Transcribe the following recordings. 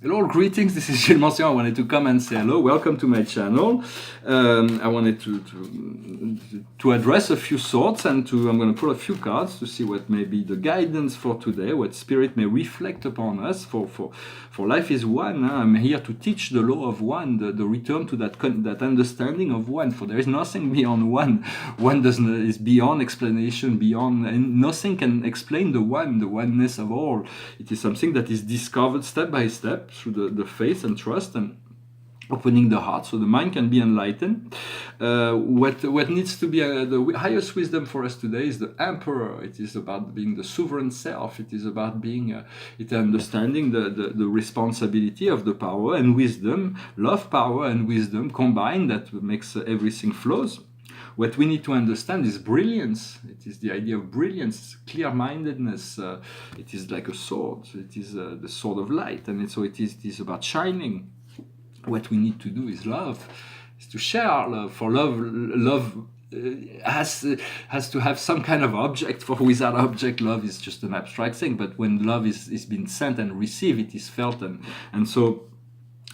Hello, greetings. This is Gilles Mention. I wanted to come and say hello. Welcome to my channel. I wanted to address a few thoughts and I'm going to pull a few cards to see what may be the guidance for today, what spirit may reflect upon us. For life is one. I'm here to teach the law of one, the return to that understanding of one. For there is nothing beyond one. One is beyond explanation, beyond, and nothing can explain the oneness of all. It is something that is discovered step by step through the faith and trust and opening the heart so the mind can be enlightened. What needs to be the highest wisdom for us today is the emperor. It is about being the sovereign self. It is about being understanding the responsibility of the power and wisdom, love, power and wisdom combined, that makes everything flows. What we need to understand is brilliance. It is the idea of brilliance, clear-mindedness. It is like a sword. It is the sword of light, and so it is about shining. What we need to do is love, is to share our love. For love has to have some kind of object. For without object, love is just an abstract thing. But when love is being sent and received, it is felt, and so.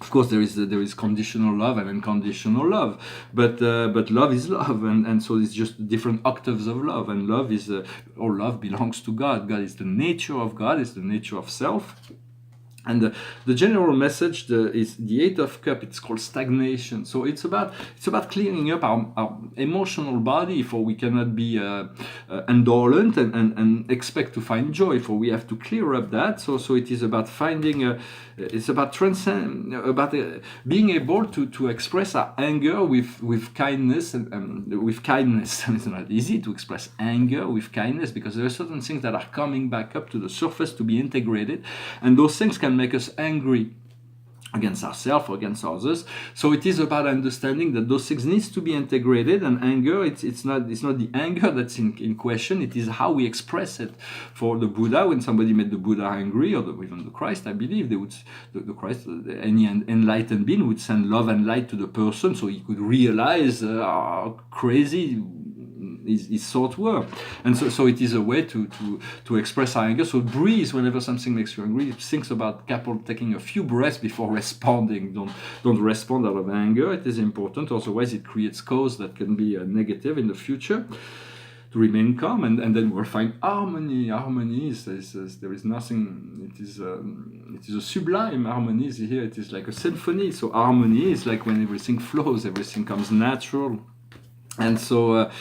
Of course, there is conditional love and unconditional love, but love is love, and so it's just different octaves of love. And love is all love belongs to God. God is the nature of God, is the nature of self. And the general message is the Eight of Cups. It's called stagnation. So it's about cleaning up our emotional body, for we cannot be indolent and expect to find joy, for we have to clear up that. So it is about finding it's about being able to express our anger with kindness and with kindness. It's not easy to express anger with kindness, because there are certain things that are coming back up to the surface to be integrated, and those things can make us angry against ourselves or against others. So it is about understanding that those things needs to be integrated, and anger, it's not the anger that's in question, it is how we express it. For the Buddha, when somebody made the Buddha angry, or even the Christ, I believe, the Christ, any enlightened being would send love and light to the person, so he could realize how crazy his thoughts were. And so it is a way to express our anger. So breathe whenever something makes you angry. Think about taking a few breaths before responding. Don't respond out of anger. It is important, otherwise it creates cause that can be negative in the future. To remain calm, and then we'll find harmony. Harmony is there is nothing. It is a sublime harmony. Here it is like a symphony. So harmony is like when everything flows, everything comes natural. And so,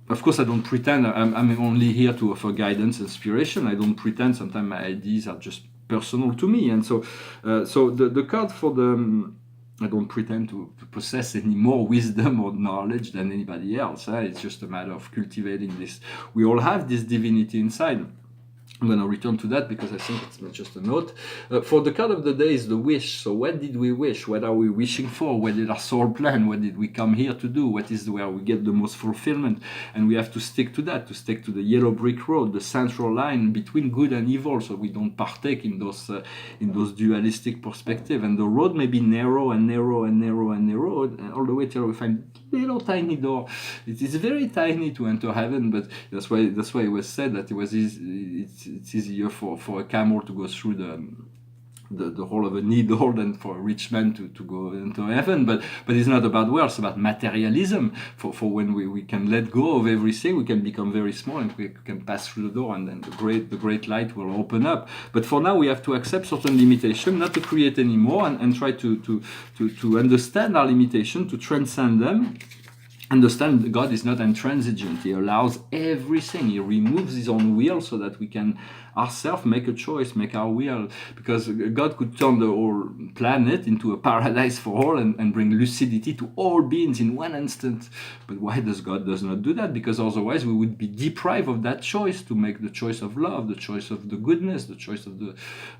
of course, I don't pretend. I'm only here to offer guidance, inspiration. I don't pretend. Sometimes my ideas are just personal to me. And so the card for the I don't pretend to possess any more wisdom or knowledge than anybody else. It's just a matter of cultivating this. We all have this divinity inside. I'm going to return to that because I think it's not just a note. For the card of the day is the wish. So what did we wish? What are we wishing for? What did our soul plan? What did we come here to do? What is where we get the most fulfillment? And we have to stick to that, to stick to the yellow brick road, the central line between good and evil, so we don't partake in those dualistic perspective. And the road may be narrow and narrow and narrow and narrow, and all the way till we find little tiny door. It is very tiny to enter heaven, but that's why it was said that it's easier for a camel to go through the hole of a needle than for a rich man to go into heaven. But it's not about words, it's about materialism. For when we can let go of everything, we can become very small and we can pass through the door, and then the great light will open up. But for now, we have to accept certain limitation, not to create any more, and try to understand our limitation, to transcend them. Understand that God is not intransigent. He allows everything. He removes his own will so that we can ourselves make a choice, make our will. Because God could turn the whole planet into a paradise for all and bring lucidity to all beings in one instant. But why does God not do that? Because otherwise we would be deprived of that choice, to make the choice of love, the choice of the goodness, the choice of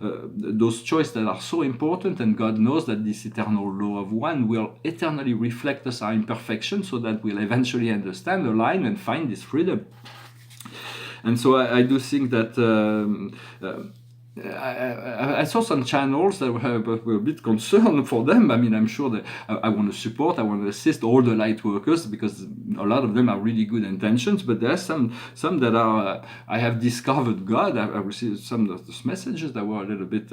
those choices that are so important. And God knows that this eternal law of one will eternally reflect us, our imperfection, so that we'll eventually understand, align, and find this freedom. And so I do think that I saw some channels that were a bit concerned for them. I mean, I'm sure that I want to support, I want to assist all the light workers, because a lot of them are really good intentions, but there are some that are, I have discovered God. I received some of those messages that were a little bit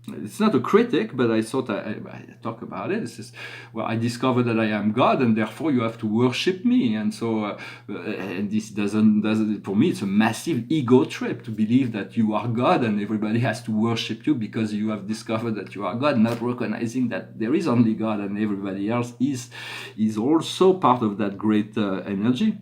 it's not a critic, but I thought I talk about it. It's just, well, I discovered that I am God, and therefore you have to worship me. And so, and this doesn't, for me, it's a massive ego trip to believe that you are God and everybody has to worship you because you have discovered that you are God, not recognizing that there is only God and everybody else is also part of that great energy.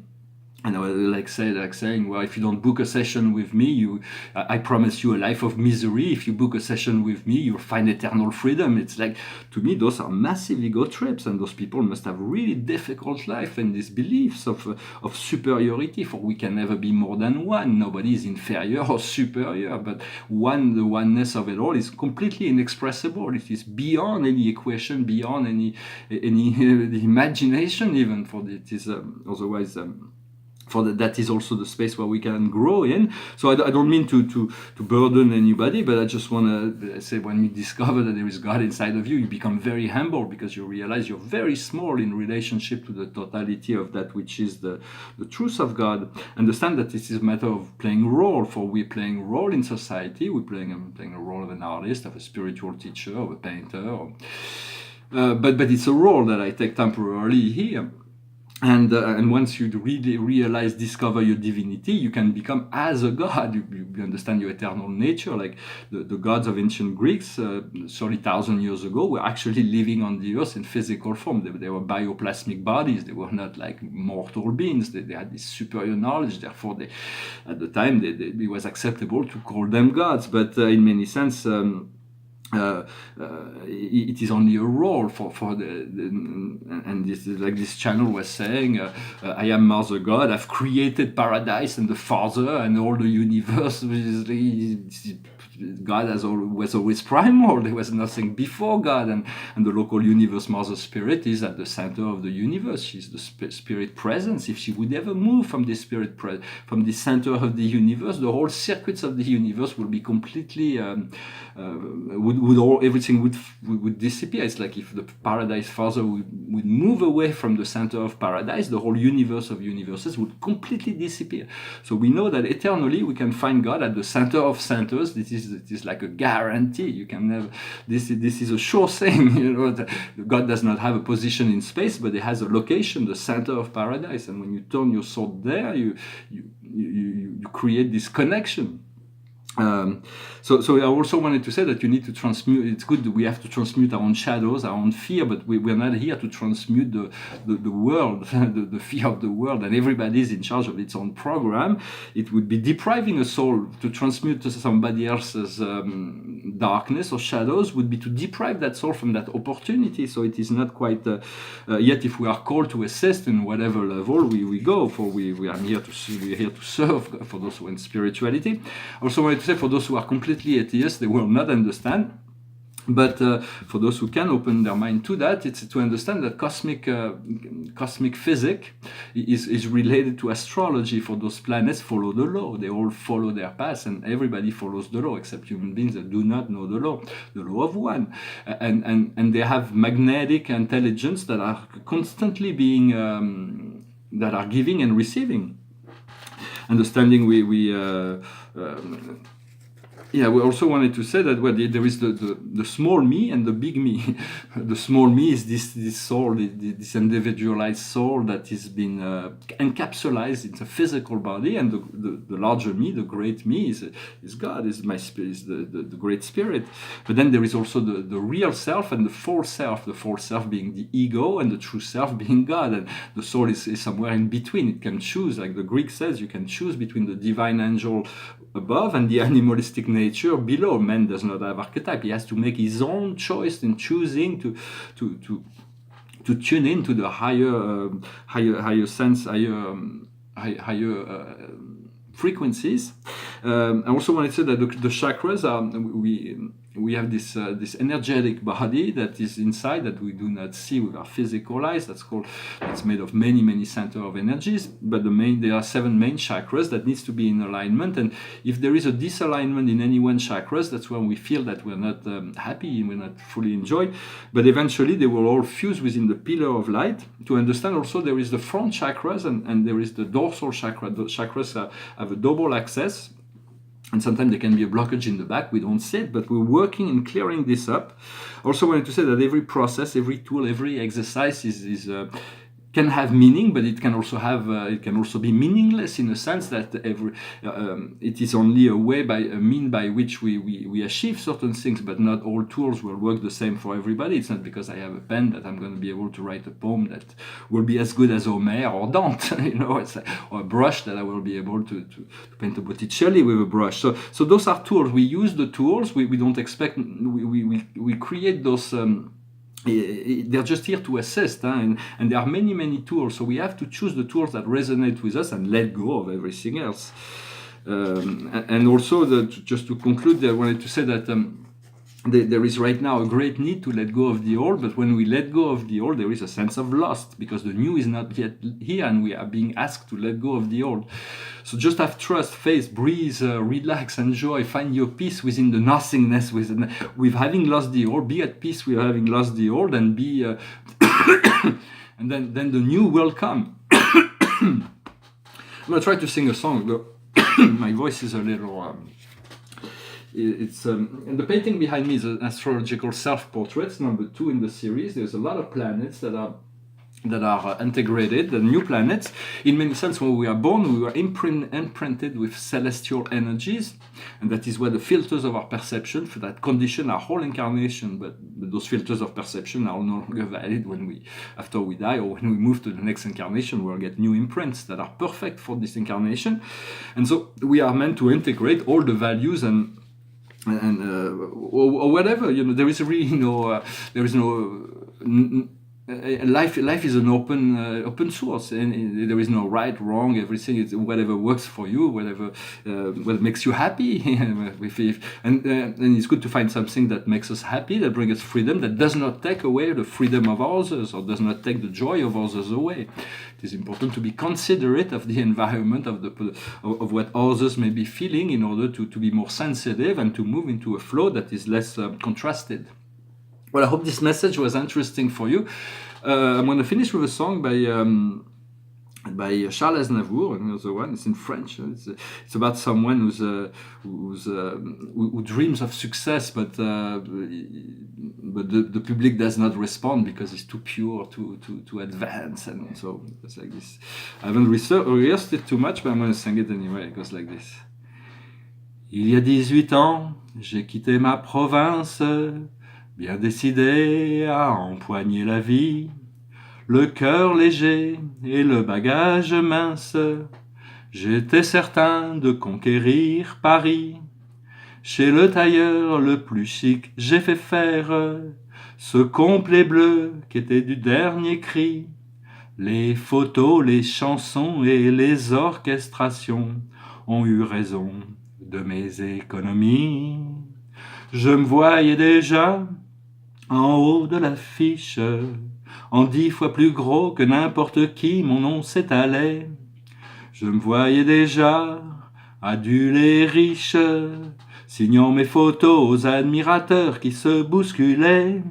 And I was saying, well, if you don't book a session with me, I promise you a life of misery. If you book a session with me, you'll find eternal freedom. It's like, to me, those are massive ego trips, and those people must have really difficult life and these beliefs of superiority. For we can never be more than one. Nobody is inferior or superior, but the oneness of it all is completely inexpressible. It is beyond any equation, beyond any imagination, even. For it is otherwise. That is also the space where we can grow in. So I don't mean to burden anybody, but I just want to say, when you discover that there is God inside of you, you become very humble because you realize you're very small in relationship to the totality of that which is the truth of God. Understand that this is a matter of playing role. For we're playing a role in society. We're playing a role of an artist, of a spiritual teacher, of a painter. But it's a role that I take temporarily here. And once you really realize, discover your divinity, you can become as a god. You understand your eternal nature. Like the gods of ancient Greeks, 30,000 years ago, were actually living on the earth in physical form. They were bioplasmic bodies. They were not like mortal beings. They had this superior knowledge. Therefore, at the time, it was acceptable to call them gods. But in many sense, it is only a role for and this is like this channel was saying, I am Mother God, I've created paradise and the Father and all the universe. God was always primal. There was nothing before God, and the local universe Mother Spirit is at the center of the universe. She's the spirit presence. If she would ever move from this from the center of the universe, the whole circuits of the universe will be completely everything would disappear. It's like if the Paradise Father would move away from the center of paradise, the whole universe of universes would completely disappear. So we know that eternally we can find God at the center of centers. It is like a guarantee. You can never. This is a sure thing. You know, that God does not have a position in space, but it has a location, the center of paradise. And when you turn your sword there, you create this connection. So I also wanted to say that you need to transmute. It's good that we have to transmute our own shadows, our own fear, but we're not here to transmute the world, the fear of the world, and everybody is in charge of its own program. It would be depriving a soul to transmute to somebody else's darkness or shadows, would be to deprive that soul from that opportunity. So it is not quite, yet if we are called to assist in whatever level we go, for we're here to serve for those who are in spirituality. Also wanted to say, for those who are completely atheists, they will not understand. But for those who can open their mind to that, it's to understand that cosmic physics is related to astrology. For those planets follow the law. They all follow their paths, and everybody follows the law, except human beings that do not know the law of one. And they have magnetic intelligence that are constantly being, that are giving and receiving. Understanding we also wanted to say that there is the small me and the big me. The small me is this soul, this individualized soul that has been encapsulated in the physical body, and the larger me, the great me, is God, is my spirit, is the great spirit. But then there is also the real self and the false self. The false self being the ego, and the true self being God. And the soul is somewhere in between. It can choose, like the Greek says, you can choose between the divine angel above and the animalistic nature below. Man does not have archetype. He has to make his own choice in choosing to tune into the higher sense, higher frequencies. I also wanted to say that the chakras are, we have this energetic body that is inside that we do not see with our physical eyes. That's made of many centers of energies. But there are 7 main chakras that needs to be in alignment. And if there is a disalignment in any one chakras, that's when we feel that we're not happy and we're not fully enjoyed. But eventually they will all fuse within the pillar of light. To understand also, there is the front chakras and there is the dorsal chakra. The chakras have a double access. And sometimes there can be a blockage in the back. We don't see it, but we're working in clearing this up. Also wanted to say that every process, every tool, every exercise can have meaning, but it can also be meaningless in a sense that it is only a mean by which we achieve certain things, but not all tools will work the same for everybody. It's not because I have a pen that I'm going to be able to write a poem that will be as good as Homer or Dante, or a brush that I will be able to paint a Botticelli with a brush. So those are tools. We use the tools. We don't expect. We create those. They're just here to assist, and there are many tools, so we have to choose the tools that resonate with us and let go of everything else. And also, just to conclude, I wanted to say that there is right now a great need to let go of the old, but when we let go of the old, there is a sense of loss because the new is not yet here and we are being asked to let go of the old. So just have trust, faith, breathe, relax, enjoy, find your peace within the nothingness, with having lost the old. Be at peace with having lost the old, and be, and then the new will come. I'm gonna try to sing a song, but my voice is a little. And the painting behind me is an astrological self-portrait, number 2 in the series. There's a lot of planets that are integrated, the new planets. In many sense, when we are born, we were imprinted with celestial energies, and that is where the filters of our perception, for that condition, our whole incarnation, but those filters of perception are no longer valid after we die, or when we move to the next incarnation, we'll get new imprints that are perfect for this incarnation. And so we are meant to integrate all the values or whatever, there is really life is an open source, and there is no right, wrong. Everything is whatever works for you, whatever what makes you happy. And it's good to find something that makes us happy, that brings us freedom, that does not take away the freedom of others, or does not take the joy of others away. It is important to be considerate of the environment, of what others may be feeling, in order to be more sensitive and to move into a flow that is less contrasted. Well, I hope this message was interesting for you. I'm going to finish with a song by Charles Aznavour, another one. It's in French. It's about someone who dreams of success, but the public does not respond because it's too pure, too advanced, and so it's like this. I haven't rehearsed it too much, but I'm going to sing it anyway. It goes like this. Il y a 18 ans, j'ai quitté ma province, bien décidé à empoigner la vie, le cœur léger et le bagage mince, j'étais certain de conquérir Paris. Chez le tailleur le plus chic, j'ai fait faire ce complet bleu qui était du dernier cri. Les photos, les chansons et les orchestrations ont eu raison de mes économies. Je me voyais déjà en haut de l'affiche, en 10 fois plus gros que n'importe qui, mon nom s'étalait. Je me voyais déjà adulé riche, signant mes photos aux admirateurs qui se bousculaient.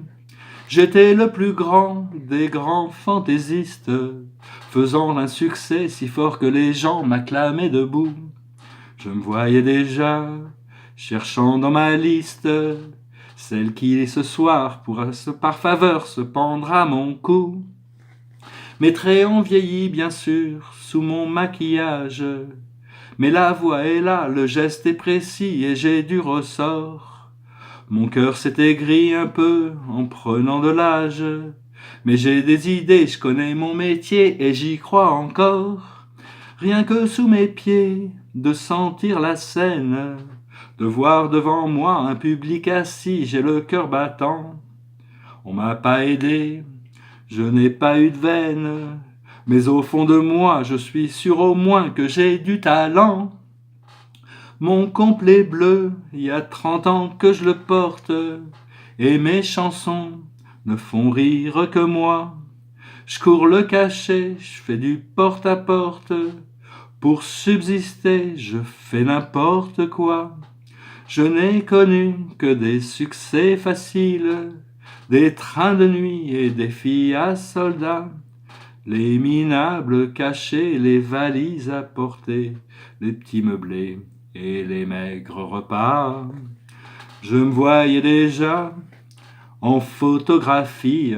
J'étais le plus grand des grands fantaisistes, faisant un succès si fort que les gens m'acclamaient debout. Je me voyais déjà cherchant dans ma liste celle qui, ce soir, pourra par faveur se pendre à mon cou. Mes traits ont vieilli, bien sûr, sous mon maquillage, mais la voix est là, le geste est précis et j'ai du ressort. Mon cœur s'est aigri un peu en prenant de l'âge, mais j'ai des idées, je connais mon métier et j'y crois encore. Rien que sous mes pieds, de sentir la scène, de voir devant moi un public assis, j'ai le cœur battant. On m'a pas aidé, je n'ai pas eu de veine, mais au fond de moi, je suis sûr au moins que j'ai du talent. Mon complet bleu, il y a 30 ans que je le porte, et mes chansons ne font rire que moi. Je cours le cachet, je fais du porte-à-porte, pour subsister, je fais n'importe quoi. Je n'ai connu que des succès faciles, des trains de nuit et des filles à soldats, les minables cachés, les valises à porter, les petits meublés et les maigres repas. Je me voyais déjà en photographie,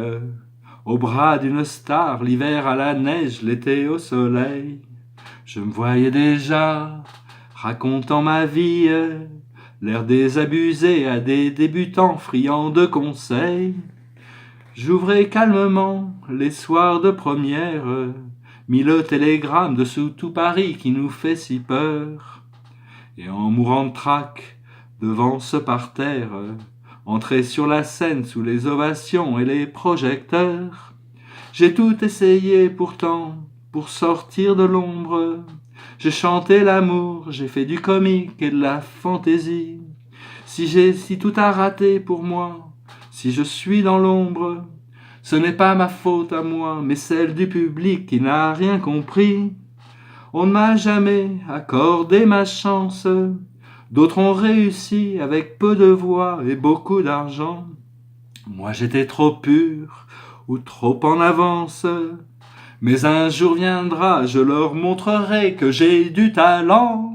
au bras d'une star, l'hiver à la neige, l'été au soleil. Je me voyais déjà racontant ma vie, l'air désabusé à des débutants friands de conseils. J'ouvrais calmement les soirs de première, mis le télégramme de sous tout Paris qui nous fait si peur. Et en mourant de trac devant ce parterre, entrer sur la scène sous les ovations et les projecteurs. J'ai tout essayé pourtant pour sortir de l'ombre. J'ai chanté l'amour, j'ai fait du comique et de la fantaisie. Si tout a raté pour moi, si je suis dans l'ombre, ce n'est pas ma faute à moi, mais celle du public qui n'a rien compris. On ne m'a jamais accordé ma chance. D'autres ont réussi avec peu de voix et beaucoup d'argent. Moi j'étais trop pur ou trop en avance. Mais un jour viendra, je leur montrerai que j'ai du talent.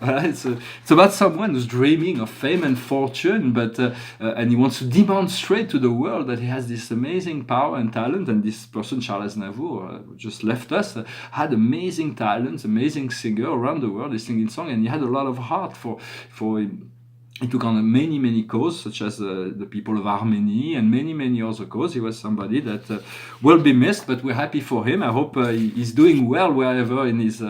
Voilà, it's about someone who's dreaming of fame and fortune, but and he wants to demonstrate to the world that he has this amazing power and talent. And this person, Charles Aznavour, who just left us, had amazing talents, amazing singer around the world. He's singing songs, and he had a lot of heart for. He took on many causes, such as the people of Armenia and many other causes. He was somebody that will be missed, but we're happy for him. I hope he's doing well wherever in his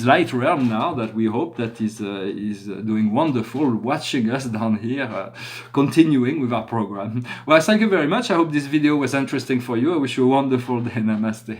light realm now. That we hope that he's doing wonderful, watching us down here, continuing with our program. Well, thank you very much. I hope this video was interesting for you. I wish you a wonderful day. Namaste.